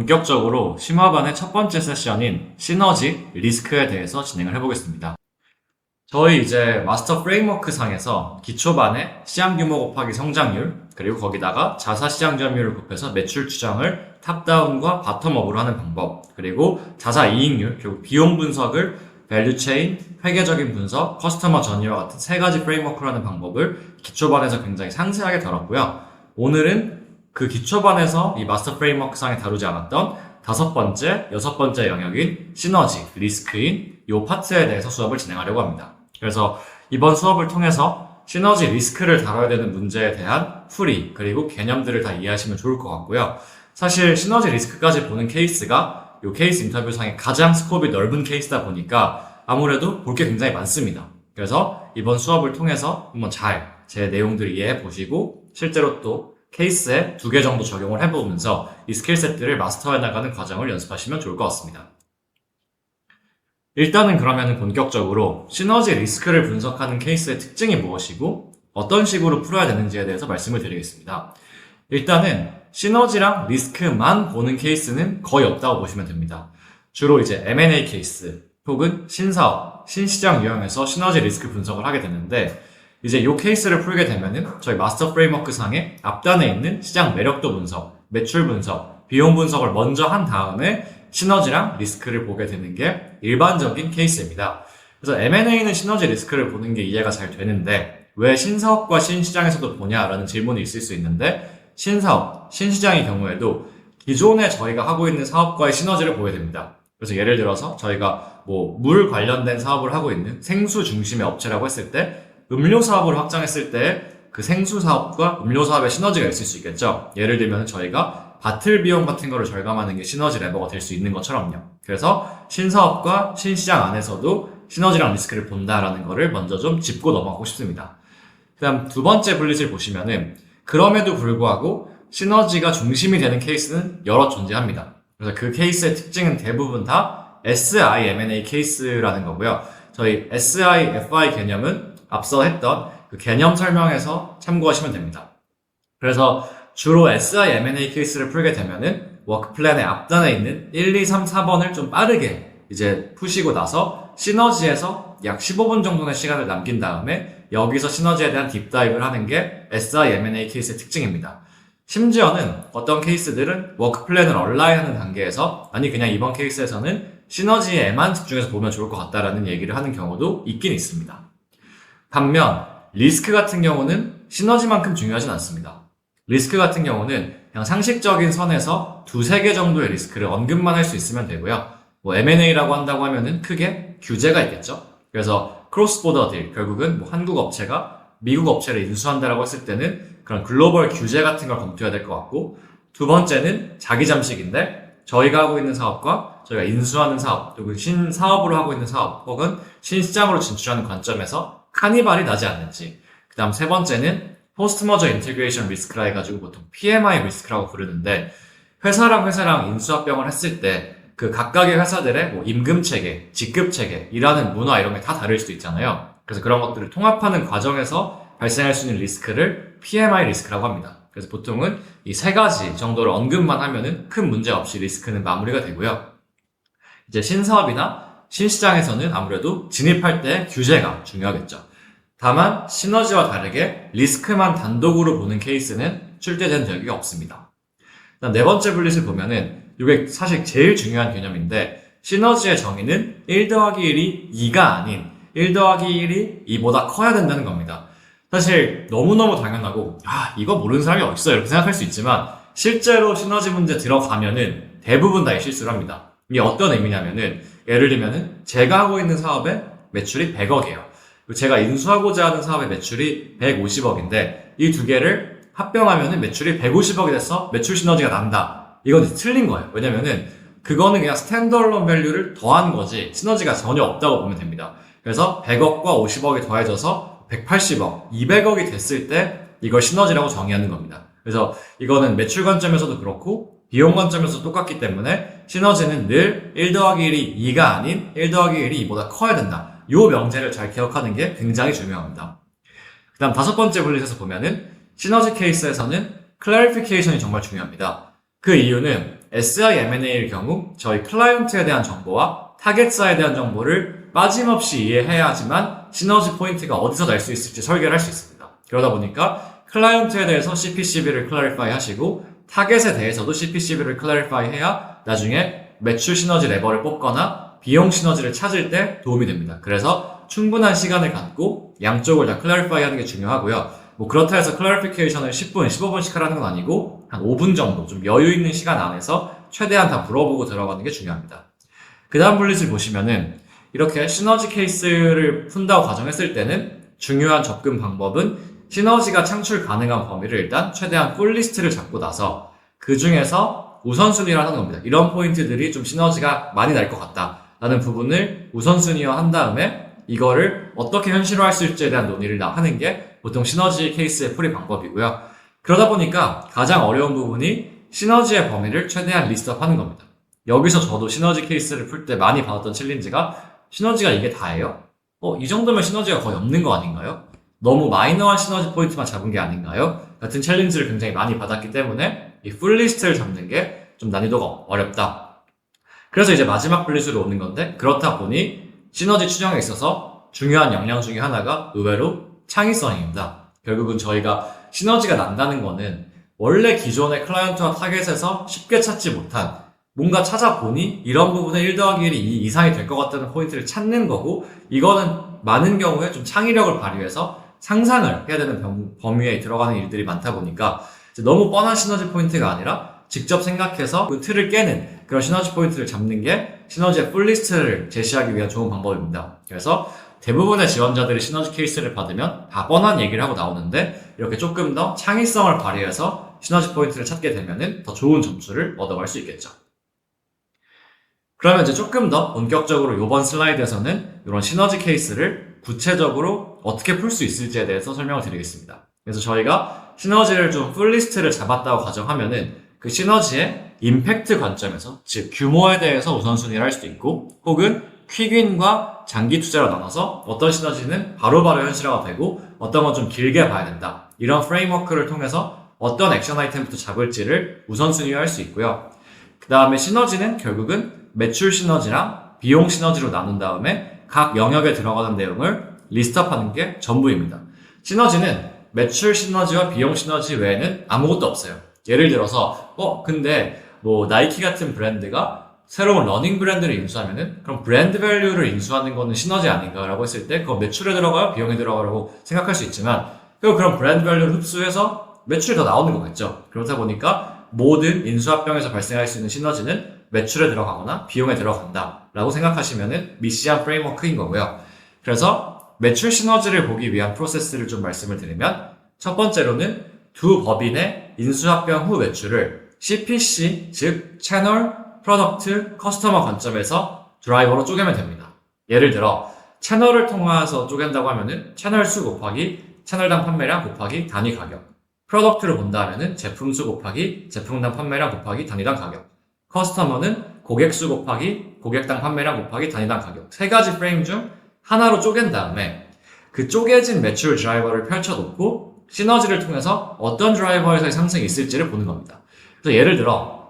본격적으로 심화반의 첫 번째 세션인 시너지 리스크에 대해서 진행을 해보겠습니다. 저희 이제 마스터 프레임워크 상에서 기초반에 시장 규모 곱하기 성장률, 그리고 거기다가 자사 시장 점유율을 곱해서 매출 추정을 탑다운과 바텀업으로 하는 방법, 그리고 자사 이익률, 결국 비용 분석을 밸류 체인, 회계적인 분석, 커스터머 전이와 같은 세 가지 프레임워크로 하는 방법을 기초반에서 굉장히 상세하게 다뤘고요. 오늘은 그 기초반에서 이 마스터 프레임워크 상에 다루지 않았던 다섯 번째, 여섯 번째 영역인 시너지, 리스크인 이 파트에 대해서 수업을 진행하려고 합니다. 그래서 이번 수업을 통해서 시너지 리스크를 다뤄야 되는 문제에 대한 풀이, 그리고 개념들을 다 이해하시면 좋을 것 같고요. 사실 시너지 리스크까지 보는 케이스가 이 케이스 인터뷰상의 가장 스코업이 넓은 케이스다 보니까 아무래도 볼 게 굉장히 많습니다. 그래서 이번 수업을 통해서 한번 잘 제 내용들을 이해해 보시고 실제로 또 케이스에 2개 정도 적용을 해보면서 이 스킬셋들을 마스터해 나가는 과정을 연습하시면 좋을 것 같습니다. 일단은 그러면 본격적으로 시너지 리스크를 분석하는 케이스의 특징이 무엇이고 어떤 식으로 풀어야 되는지에 대해서 말씀을 드리겠습니다. 일단은 시너지랑 리스크만 보는 케이스는 거의 없다고 보시면 됩니다. 주로 이제 M&A 케이스 혹은 신사업, 신시장 유형에서 시너지 리스크 분석을 하게 되는데 이제 이 케이스를 풀게 되면은 저희 마스터 프레임워크 상에 앞단에 있는 시장 매력도 분석, 매출 분석, 비용 분석을 먼저 한 다음에 시너지랑 리스크를 보게 되는 게 일반적인 케이스입니다. 그래서 M&A는 시너지 리스크를 보는 게 이해가 잘 되는데 왜 신사업과 신시장에서도 보냐라는 질문이 있을 수 있는데 신사업, 신시장의 경우에도 기존에 저희가 하고 있는 사업과의 시너지를 보게 됩니다. 그래서 예를 들어서 저희가 물 관련된 사업을 하고 있는 생수 중심의 업체라고 했을 때 음료 사업을 확장했을 때 그 생수 사업과 음료 사업의 시너지가 있을 수 있겠죠. 예를 들면 저희가 바틀 비용 같은 거를 절감하는 게 시너지 레버가 될 수 있는 것처럼요. 그래서 신사업과 신시장 안에서도 시너지랑 리스크를 본다라는 거를 먼저 좀 짚고 넘어가고 싶습니다. 그 다음 두 번째 블릿을 보시면은 그럼에도 불구하고 시너지가 중심이 되는 케이스는 여러 존재합니다. 그래서 그 케이스의 특징은 대부분 다 SIM&A 케이스라는 거고요. 저희 SIFI 개념은 앞서 했던 그 개념 설명에서 참고하시면 됩니다. 그래서 주로 SIM&A 케이스를 풀게 되면은 워크 플랜의 앞단에 있는 1, 2, 3, 4번을 좀 빠르게 이제 푸시고 나서 시너지에서 약 15분 정도의 시간을 남긴 다음에 여기서 시너지에 대한 딥다이브를 하는 게 SIM&A 케이스의 특징입니다. 심지어는 어떤 케이스들은 워크 플랜을 얼라인하는 단계에서 아니 그냥 이번 케이스에서는 시너지에만 집중해서 보면 좋을 것 같다라는 얘기를 하는 경우도 있긴 있습니다. 반면 리스크 같은 경우는 시너지만큼 중요하진 않습니다. 리스크 같은 경우는 그냥 상식적인 선에서 2-3개 정도의 리스크를 언급만 할 수 있으면 되고요. M&A라고 한다고 하면은 크게 규제가 있겠죠. 그래서 크로스 보더 딜, 결국은 한국 업체가 미국 업체를 인수한다라고 했을 때는 그런 글로벌 규제 같은 걸 검토해야 될 것 같고, 두 번째는 자기 잠식인데 저희가 하고 있는 사업과 저희가 인수하는 사업, 혹은 신사업으로 하고 있는 사업, 혹은 신시장으로 진출하는 관점에서 카니발이 나지 않는지. 그 다음 세 번째는 포스트 머저 인티그레이션 리스크라 해가지고 보통 PMI 리스크라고 부르는데 회사랑 인수합병을 했을 때 그 각각의 회사들의 임금 체계, 직급 체계, 일하는 문화 이런 게 다 다를 수도 있잖아요. 그래서 그런 것들을 통합하는 과정에서 발생할 수 있는 리스크를 PMI 리스크라고 합니다. 그래서 보통은 이 세 가지 정도를 언급만 하면은 큰 문제 없이 리스크는 마무리가 되고요. 이제 신사업이나 신시장에서는 아무래도 진입할 때 규제가 중요하겠죠. 다만 시너지와 다르게 리스크만 단독으로 보는 케이스는 출제된 적이 없습니다. 그다음 네 번째 블릿을 보면은 이게 사실 제일 중요한 개념인데 시너지의 정의는 1 더하기 1이 2가 아닌 1 더하기 1이 2보다 커야 된다는 겁니다. 사실 너무너무 당연하고 이거 모르는 사람이 어딨어 이렇게 생각할 수 있지만 실제로 시너지 문제 들어가면은 대부분 다 이 실수를 합니다. 이게 어떤 의미냐면은 예를 들면은 제가 하고 있는 사업의 매출이 100억이에요. 제가 인수하고자 하는 사업의 매출이 150억인데 이 두 개를 합병하면은 매출이 150억이 돼서 매출 시너지가 난다. 이건 틀린 거예요. 왜냐면은 그거는 그냥 스탠더얼론 밸류를 더한 거지 시너지가 전혀 없다고 보면 됩니다. 그래서 100억과 50억이 더해져서 180억, 200억이 됐을 때 이걸 시너지라고 정의하는 겁니다. 그래서 이거는 매출 관점에서도 그렇고 비용 관점에서도 똑같기 때문에 시너지는 늘 1 더하기 1이 2가 아닌 1 더하기 1이 2보다 커야 된다. 이 명제를 잘 기억하는 게 굉장히 중요합니다. 그 다음 다섯 번째 블릿에서 보면은 시너지 케이스에서는 클래리피케이션이 정말 중요합니다. 그 이유는 SIM&A일 경우 저희 클라이언트에 대한 정보와 타겟사에 대한 정보를 빠짐없이 이해해야지만 시너지 포인트가 어디서 날 수 있을지 설계를 할 수 있습니다. 그러다 보니까 클라이언트에 대해서 CPCB를 클래리파이 하시고 타겟에 대해서도 CPCB를 클래리파이 해야 나중에 매출 시너지 레버를 뽑거나 비용 시너지를 찾을 때 도움이 됩니다. 그래서 충분한 시간을 갖고 양쪽을 다 클래리파이 하는 게 중요하고요. 뭐 그렇다 해서 클래리피케이션을 10분, 15분씩 하라는 건 아니고 한 5분 정도 좀 여유 있는 시간 안에서 최대한 다 물어보고 들어가는 게 중요합니다. 그 다음 블릿을 보시면은 이렇게 시너지 케이스를 푼다고 가정했을 때는 중요한 접근 방법은 시너지가 창출 가능한 범위를 일단 최대한 풀리스트를 잡고 나서 그 중에서 우선순위를 하는 겁니다. 이런 포인트들이 좀 시너지가 많이 날 것 같다라는 부분을 우선순위화 한 다음에 이거를 어떻게 현실화할 수 있을지에 대한 논의를 하는 게 보통 시너지 케이스의 풀이 방법이고요. 그러다 보니까 가장 어려운 부분이 시너지의 범위를 최대한 리스트업 하는 겁니다. 여기서 저도 시너지 케이스를 풀 때 많이 받았던 챌린지가 시너지가 이게 다예요? 이 정도면 시너지가 거의 없는 거 아닌가요? 너무 마이너한 시너지 포인트만 잡은 게 아닌가요? 같은 챌린지를 굉장히 많이 받았기 때문에 이 풀리스트를 잡는 게 좀 난이도가 어렵다. 그래서 이제 마지막 블릿으로 오는 건데 그렇다 보니 시너지 추정에 있어서 중요한 역량 중에 하나가 의외로 창의성입니다. 결국은 저희가 시너지가 난다는 거는 원래 기존의 클라이언트와 타겟에서 쉽게 찾지 못한 뭔가 찾아보니 이런 부분에 1 더하기 1이 2 이상이 될 것 같다는 포인트를 찾는 거고 이거는 많은 경우에 좀 창의력을 발휘해서 상상을 해야 되는 범위에 들어가는 일들이 많다 보니까 너무 뻔한 시너지 포인트가 아니라 직접 생각해서 그 틀을 깨는 그런 시너지 포인트를 잡는 게 시너지의 풀리스트를 제시하기 위한 좋은 방법입니다. 그래서 대부분의 지원자들이 시너지 케이스를 받으면 다 뻔한 얘기를 하고 나오는데 이렇게 조금 더 창의성을 발휘해서 시너지 포인트를 찾게 되면은 더 좋은 점수를 얻어갈 수 있겠죠. 그러면 이제 조금 더 본격적으로 이번 슬라이드에서는 이런 시너지 케이스를 구체적으로 어떻게 풀 수 있을지에 대해서 설명을 드리겠습니다. 그래서 저희가 시너지를 좀 풀리스트를 잡았다고 가정하면은 그 시너지의 임팩트 관점에서, 즉 규모에 대해서 우선순위를 할 수도 있고 혹은 퀵윈과 장기 투자로 나눠서 어떤 시너지는 바로바로 현실화가 되고 어떤 건 좀 길게 봐야 된다. 이런 프레임워크를 통해서 어떤 액션 아이템부터 잡을지를 우선순위화할 수 있고요. 그 다음에 시너지는 결국은 매출 시너지랑 비용 시너지로 나눈 다음에 각 영역에 들어가는 내용을 리스트업하는 게 전부입니다. 시너지는 매출 시너지와 비용 시너지 외에는 아무것도 없어요. 예를 들어서 근데 뭐 나이키 같은 브랜드가 새로운 러닝 브랜드를 인수하면은 그럼 브랜드 밸류를 인수하는 거는 시너지 아닌가라고 했을 때 그거 매출에 들어가요? 비용에 들어가라고 생각할 수 있지만 그럼 브랜드 밸류를 흡수해서 매출이 더 나오는 거겠죠. 그렇다 보니까 모든 인수합병에서 발생할 수 있는 시너지는 매출에 들어가거나 비용에 들어간다 라고 생각하시면은 미시한 프레임워크인 거고요. 그래서 매출 시너지를 보기 위한 프로세스를 좀 말씀을 드리면 첫 번째로는 두 법인의 인수합병 후 매출을 CPC, 즉 채널, 프로덕트, 커스터머 관점에서 드라이버로 쪼개면 됩니다. 예를 들어 채널을 통해서 쪼갠다고 하면은 채널 수 곱하기 채널당 판매량 곱하기 단위 가격, 프로덕트를 본다 하면은 제품 수 곱하기 제품당 판매량 곱하기 단위당 가격, 커스터머는 고객 수 곱하기 고객당 판매량 곱하기 단위당 가격, 세 가지 프레임 중 하나로 쪼갠 다음에 그 쪼개진 매출 드라이버를 펼쳐놓고 시너지를 통해서 어떤 드라이버에서의 상승이 있을지를 보는 겁니다. 그래서 예를 들어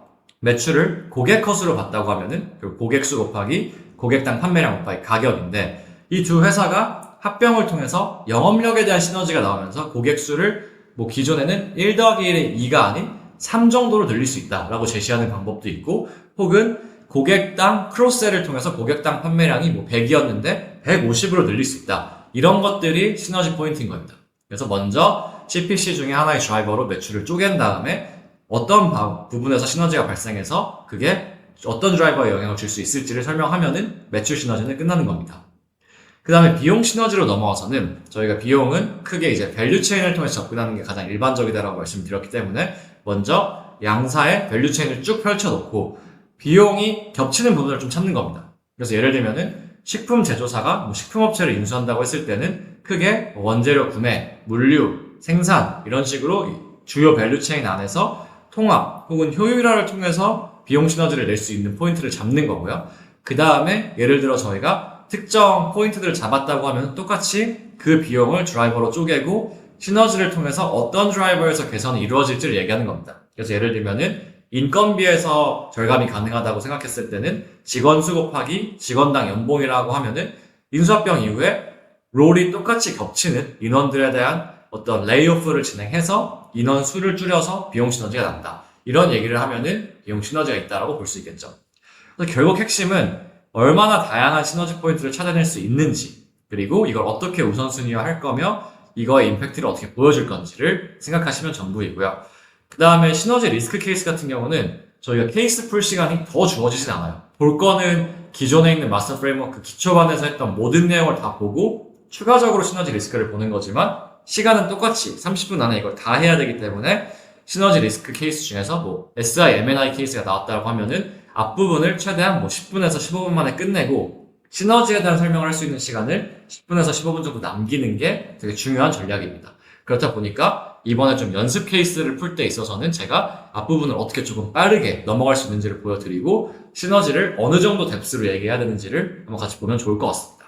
매출을 고객 컷으로 봤다고 하면은 고객 수 곱하기 고객당 판매량 곱하기 가격인데 이 두 회사가 합병을 통해서 영업력에 대한 시너지가 나오면서 고객 수를 뭐 기존에는 1 더하기 1의 2가 아닌 3 정도로 늘릴 수 있다라고 제시하는 방법도 있고 혹은 고객당 크로스셀을 통해서 고객당 판매량이 뭐 100이었는데 150으로 늘릴 수 있다. 이런 것들이 시너지 포인트인 겁니다. 그래서 먼저 CPC 중에 하나의 드라이버로 매출을 쪼갠 다음에 어떤 부분에서 시너지가 발생해서 그게 어떤 드라이버에 영향을 줄 수 있을지를 설명하면은 매출 시너지는 끝나는 겁니다. 그 다음에 비용 시너지로 넘어와서는 저희가 비용은 크게 이제 밸류 체인을 통해서 접근하는 게 가장 일반적이다라고 말씀드렸기 때문에 먼저 양사의 밸류 체인을 쭉 펼쳐놓고 비용이 겹치는 부분을 좀 찾는 겁니다. 그래서 예를 들면은 식품 제조사가 식품업체를 인수한다고 했을 때는 크게 원재료 구매, 물류, 생산 이런 식으로 주요 밸류 체인 안에서 통합 혹은 효율화를 통해서 비용 시너지를 낼 수 있는 포인트를 잡는 거고요. 그 다음에 예를 들어 저희가 특정 포인트들을 잡았다고 하면 똑같이 그 비용을 드라이버로 쪼개고 시너지를 통해서 어떤 드라이버에서 개선이 이루어질지를 얘기하는 겁니다. 그래서 예를 들면은 인건비에서 절감이 가능하다고 생각했을 때는 직원 수 곱하기 직원당 연봉이라고 하면은 인수합병 이후에 롤이 똑같이 겹치는 인원들에 대한 어떤 레이오프를 진행해서 인원 수를 줄여서 비용 시너지가 난다. 이런 얘기를 하면은 비용 시너지가 있다라고 볼 수 있겠죠. 그래서 결국 핵심은 얼마나 다양한 시너지 포인트를 찾아낼 수 있는지, 그리고 이걸 어떻게 우선순위화 할 거며 이거의 임팩트를 어떻게 보여줄 건지를 생각하시면 전부이고요. 그 다음에 시너지 리스크 케이스 같은 경우는 저희가 케이스 풀 시간이 더 주어지진 않아요. 볼 거는 기존에 있는 마스터 프레임워크 기초반에서 했던 모든 내용을 다 보고 추가적으로 시너지 리스크를 보는 거지만 시간은 똑같이 30분 안에 이걸 다 해야 되기 때문에 시너지 리스크 케이스 중에서 뭐 SI, M&I 케이스가 나왔다고 하면은 앞부분을 최대한 뭐 10분에서 15분 만에 끝내고 시너지에 대한 설명을 할 수 있는 시간을 10분에서 15분 정도 남기는 게 되게 중요한 전략입니다. 그렇다 보니까 이번에 좀 연습 케이스를 풀 때 있어서는 제가 앞부분을 어떻게 조금 빠르게 넘어갈 수 있는지를 보여드리고 시너지를 어느 정도 뎁스로 얘기해야 되는지를 한번 같이 보면 좋을 것 같습니다.